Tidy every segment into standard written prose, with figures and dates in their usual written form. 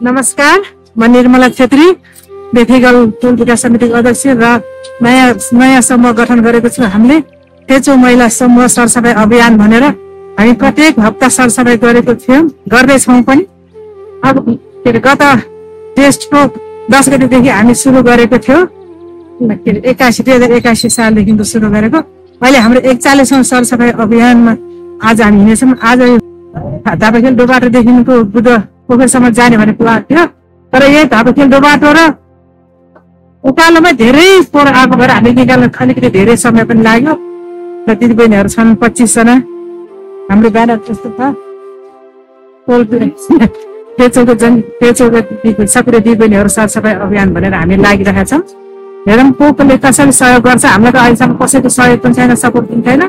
नमस्कार, म निर्मला छेत्री, बेथेगल टोल विकास समितिको अध्यक्ष र नयाँ समूह गठन गरेको छु। हामीले ठेचो महिला समूह सरसफाई अभियान भनेर हामी प्रत्येक हप्ता सरसफाई गर्दैछौँ पनि। अब गत टेस्टको 10 गतेदेखि हामी सुरु गरेको थियो, 2081 सालदेखि सुरु गरेको। अहिले हाम्रो 41औं सरसफाई अभियानमा आज हामी हिँड्नेछौँ। आज धापाखेल डोबाटोदेखिको बुद्ध पोखरीसम्म जाने भनेको थियो, तर यही धापाखेल डोबाटो र उकालोमा धेरै पोहोर आएको भएर हामी निकाल्न अलिकति धेरै समय पनि लाग्यो र दिदीबहिनीहरू छन् 25 जना। हाम्रो ब्यानर त्यस्तो छ, ठेचोको सक्रिय दिदीबहिनीहरू सरसफाई अभियान भनेर हामी लागिरहेका छौँ। हेरौँ पोकोले कसरी सहयोग गर्छ। हामीलाई त अहिलेसम्म कसैको सहयोग पनि छैन, सपोर्ट पनि छैन।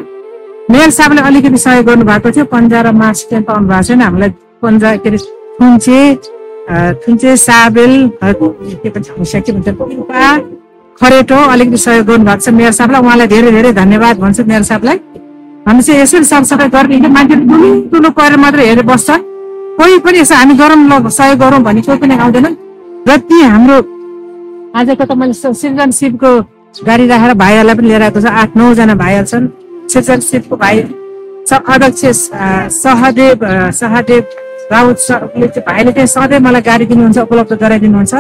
मेयर साहबले अलिकति सहयोग गर्नुभएको थियो, पन्जा र मास क्याम्प पाउनु भएको छैन। हामीलाई पन्जा के अरे थुन्चे साबेल के भन्छ खरेटो अलिकति सहयोग गर्नुभएको छ मेयर साहबलाई। उहाँलाई धेरै धेरै धन्यवाद भन्छु मेयर साहबलाई। हामी चाहिँ यसरी सरसफाइ गर्ने मान्छे ठुलो परेर मात्रै हेरेर बस्छ, कोही पनि यसो हामी गरौँ ल सहयोग गरौँ भने कोही पनि आउँदैन। जति हाम्रो आजको त मैले सृजनशीलको गाडी राखेर भाइहरूलाई पनि लिएर आएको छ, 8-9 जना भाइहरू छन्। सृजनशीलको भाइ अध्यक्ष सहदेव राउत भाइले चाहिँ सधैँ मलाई गाडी दिनुहुन्छ, उपलब्ध गराइदिनुहुन्छ।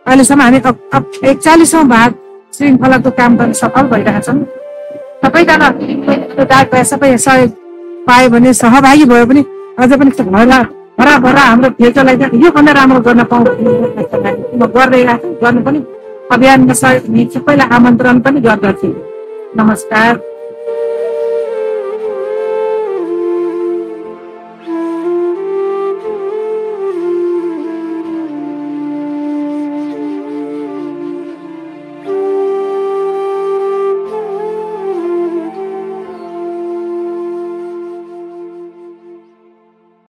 अहिलेसम्म हामी 41औं भाग श्रृङ्खलाको काम गर्न सफल भइरहेका छौँ। सबैजना सबै सहयोग पायो भने, सहभागी भयो भने अझ पनि बराबर हाम्रो ठेचोलाई योभन्दा राम्रो गर्न पाउँ म गर्दै गर्नु पनि अभियानमा सहयोग सबैलाई आमन्त्रण पनि गर्दछु। नमस्कार।